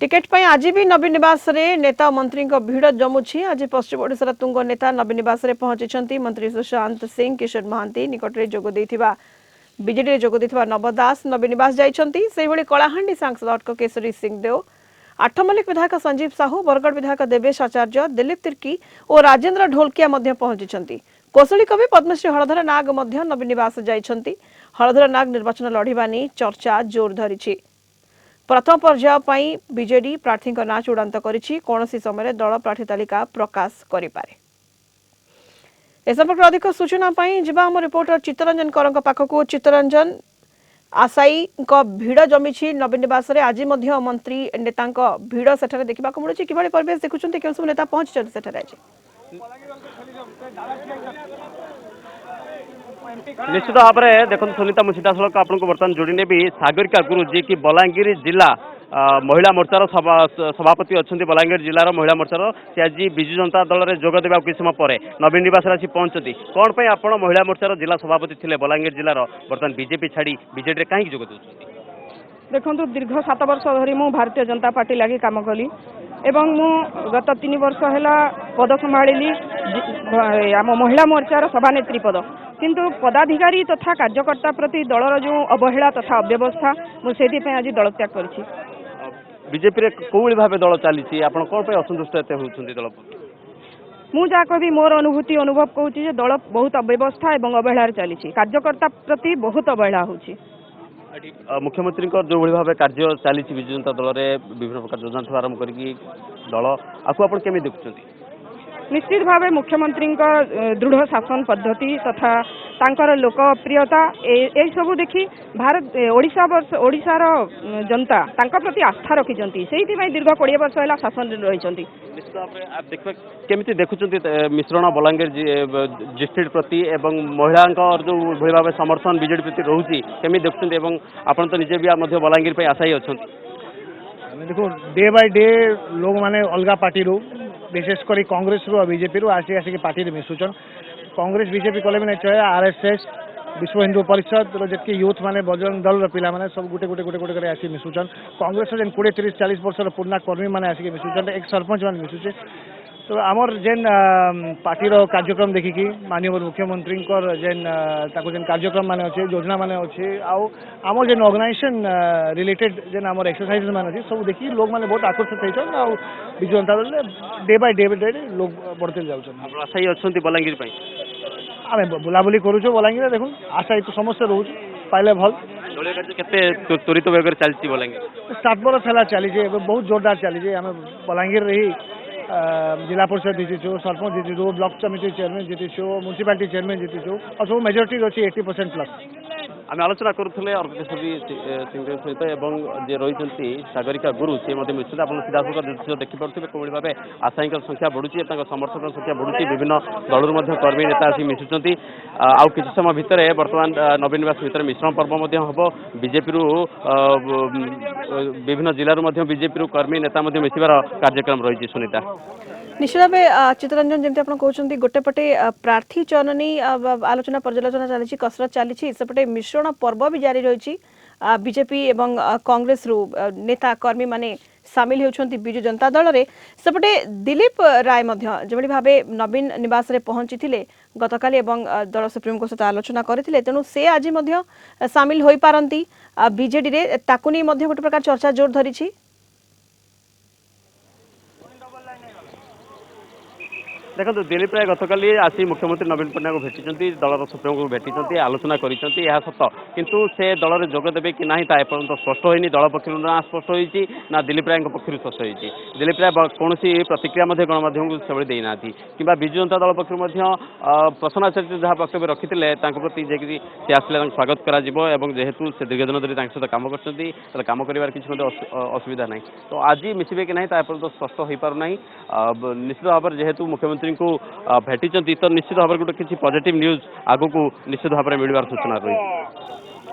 Ticket पर आज भी नवीन निवास रे नेता और मंत्री भिड़ जमुची। आज पश्चिम ओडिशार तुंग नेता नवीन निवास रे पहुंची मंत्री सुशांत सिंह किशोर महांती निकट में जोग बीजेडी जोग नव दास नवीन निवास जाइए। कलाहांडी सांसद अटक केशरी सिंह देव, आठमल्लिक विधायक संजीव साहू, बरगढ़ विधायक देवेश आचार्य, दिलीप तिर्की और राजेंद्र ढोलकिया पहुंची। कौशली कवि पद्मश्री हलधर नाग नवीन निवास जाइछंती। हलधर नाग निर्वाचन लढ़िबा नहीं चर्चा जोर धरी। प्रथम पर्याय पर बीजेडी प्रार्थी ना चूड़ांत करिछि। कौनसी समय दल प्रार्थी तालिका प्रकाश करिपारे। ए संपर्क अधिक सूचना जिबा हम रिपोर्टर चित्तरंजन करंक पाखकु। चित्तरंजन, आशायी भिड़ जमी नवीन निवास रे आज मंत्री नेता भिड़ सेठारे देखा मिलूँ। कि परिवेश देखुं के सब नेता पहुंची सेठारे आज निश्चित भाव में देखो सुनीता मुझे सीधा सड़क आपको बर्तमान जोड़ी ने सागरिका गुरु जी की बलांगीर जिला महिला मोर्चार सभापति अच्छा बलांगीर जिलार महिला मोर्चार से आज विजु जनता दल में जोग देवा किछ समय पर नवीन निवास आसी पहुंचती। कौन पर आप महिला मोर्चार जिला सभापति थे बलांगीर जिलार बर्तमान बीजेपी छाड़ी बीजेडी कहीं जोग दे? देखो दीर्घ 7 वर्ष धरी मु भारतीय जनता पार्टी लगी काम कली एवं मु गत 3 वर्ष है पद संभाली आम महिला मोर्चार सभानेत्री पद, किंतु पदाधिकारी तथा कार्यकर्ता प्रति दलर जो अवहेला तथा अव्यवस्था मुझे आज दल त्याग कर बीजेपी कौली भाव दल चली आप कौन पर असंतुष्ट होती दल? मु जहाँ कह मोर अनुभूति अनुभव कहूँ दल बहुत अव्यवस्था और अवहेलार चली कार्यकर्ता प्रति बहुत अवहेला होची। मुख्यमंत्री जो भाव कार्य चली विजु जनता दल में विभिन्न प्रकार योजना आरंभ कर दल आपको आप देखुं? निश्चित भाव मुख्यमंत्री दृढ़ शासन पद्धति तथा तांकर लोकप्रियता ए सब देखी भारत ओडिशार जनता तांका प्रति आस्था रखिंट से दीर्घ 20 वर्ष है शासन रही। केमिति देखुं मिश्रण बलांगीर डिस्ट्रिक्ट प्रति एवं महिला जो भाव समर्थन बीजेडी प्रति रोचे केमी देखुं? आपन तो निजे भी बलांगीर पे आशायी अच्छा। देखो डे बाय डे लोग माने अलग पार्टी विशेषकर कांग्रेस रू बीजेपी रू आसिक पार्टी मिसुचन। कांग्रेस बीजेपी कले भी नहीं चाहे आरएसएस विश्व हिंदू परिषद जी यूथ माने बजरंग दल पिला माने सब गोटे गोटे गोटे गोटे आसी मिसुचन। कांग्रेस जेन 20-30-40 वर्ष पुराना कर्मी मैंने आसिक मिसुचन। एक सरपंच मैंने मिसुचे। तो आमर जेन पार्टीर कार्यक्रम देखिकी माननीय मुख्यमंत्री जेन जेन कार्यक्रम माने अच्छे योजना माने अच्छे आम जेन ऑर्गेनाइजेशन रिलेटेड जेन आम एक्सरसाइज मान अच्छे सब देखिए लोग मैंने बहुत आकर्षित होती Biju Janata Dal day by day लोग बढ़ते जाशायी अच्छा बलांगीर आम बुलाबुली करूँ बलांगीर देखो आशायी तो समस्या रोचे पाइले भल त्वरित वेग चलती बलांगीर 7 वर्ष है चली बहुत जोरदार चली आम बलांगीर रही जिला परिषद जीतीचु, सरपंच जीतीचु, ब्लॉक कमिटी चेयरमैन जीतीचु, म्युनिसिपालिटी चेयरमैन जीतीचु और सब मेजोरिटी अच्छी 80% प्लस। आम आलोचना करुले अर्केश्वरी सिंह सहित जे रही सागरिका गुरु सी निश्चित आप सीधा दृश्य देखिपे कौन भाव आशायी संख्या बढ़ुची समर्थक संख्या बढ़ुची विभिन्न दलू कर्मी नेता आसी मिशुंट आउ कि समय भितर बर्तमान नवीन निवास भितर मिश्रण पर्व हम बीजेपी विभिन्न जिलूर बीजेपी कर्मी नेता मिसबार कार्यक्रम रही। सुनीता निश्चित भाव चित्तरंजन जमी आप कहते गोटे पटे प्रार्थी चयन नहीं आलोचना पर्यालोचना चली कसरत चली सेपटे मिश्रण पर्व भी जारी रही। बीजेपी एवं कांग्रेस रु नेता कर्मी माने सामिल होती विजु जनता दल में सेपटे दिलीप राय जो भाव नवीन निवास रे पहुंची गतकाली एवं दल सुप्रीमो सहित आलोचना करते तेणु से आज सामिल हो पारती बीजेडी रे ताकु नहीं गोटे प्रकार चर्चा जोर धरी। देखो दिलीप राय गतकाली आसी मुख्यमंत्री नवीन पट्टनायक को भेटी दलर सुप्रीमो को भेटी आलोचना करत किंतु से दल में जोग देवे कि ना एपर्यंत स्पष्ट होनी दल पक्ष ना स्पष्ट होती ना दिलीप राय पक्ष स्पष्ट होती। दिलीप राय कौन प्रतिक्रिया गणमाध्यम को से देना कि विजु जनता दल पक्ष प्रसन्न आचार्य जहाँ वक्तव्य रखी प्रति सी आसले स्वागत करेतु से दीर्घ दिन धरी सहित कम कर कम कर किसी असुविधा ना तो आज मिसबे कि ना एपर्यंत स्पष्ट हो पारना। निश्चित भाव में जेहेतु मुख्यमंत्री को भेटी तो निश्चित भाव गोटे किसी पॉजिटिव न्यूज आगु को निश्चित भाव में मिलवार सूचना रही।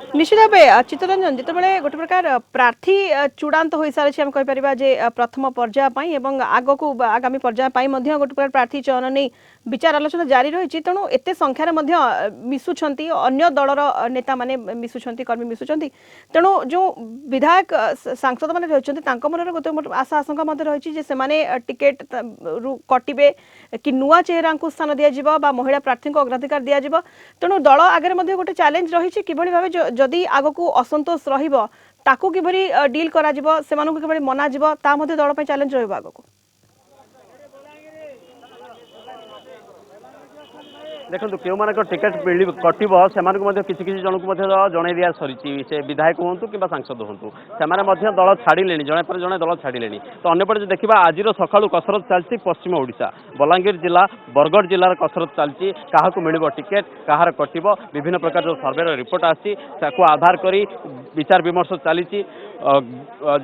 निश्चित भावे चित्तरंजन जितेबाला गोटे प्रकार प्रार्थी चूड़ांत हो सारी आम कहीपर जे प्रथम पर्याय एवं आग को आगामी पर्याय गोटे प्रकार प्रार्थी चयन नहीं विचार आलोचना जारी रही तेणु एत संख्यार मिशुंट अन्य दलर नेता माने मिशुंट कर्मी मिशुंट तेणु जो विधायक सांसद मैंने रही मन गोटे आशा आशंका रही टिकेट कटे कि नुआ चेहरा को स्थान दिज्व महिला प्रार्थी को अग्राधिकार दिज्व तेणु दल आगे गोटे चैलेंज रही कि भाव जदि आग को असंतोष रही डील करा मना दल चैलेंज रग को देखो क्यों टिकेट कटो से किसी जन को जन दिया सरी से विधायक हूँ कि सांसद हूँ से दल छाड़े जड़े पर जड़े दल छाड़े तो अंपटे देखा आज सका कसरत चलती पश्चिम ओडिशा बलांगीर जिला बरगढ़ जिलार कसरत चलती क्या मिल टिकेट कहार कटो विभिन्न प्रकार जो सर्वे रिपोर्ट आसी आधार कर विचार विमर्श चली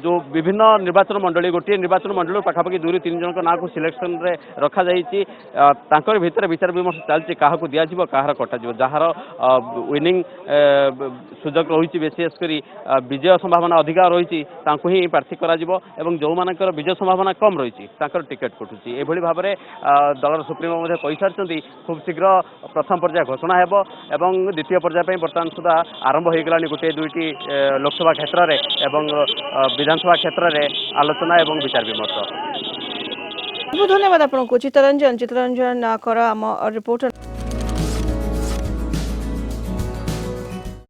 जो विभिन्न निर्वाचन मंडली गोटे निर्वाचन मंडल पाखापाखि 2-3 जन ना को सिलेक्शन रे रखा जाकर भितर विचार विमर्श चलती क्या दिज्व कहार कटा जार विनिंग सुजोग रही विशेषकर विजय संभावना अधिका रही ही प्रार्थी करा जो मानकर विजय संभावना कम रही टिकेट कटुची एभली भाव में दलर सुप्रीमो कही सारी खूब शीघ्र प्रथम पर्याय घोषणा हो एवं द्वितीय पर्याय बर्तमान सुधा आरंभ हो गला गोटे 2टी लोकसभा क्षेत्र में विधानसभा क्षेत्र में आलोचना एवं विचार विमर्श। बहुत धन्यवाद आपको चित्तरंजन आम रिपोर्टर।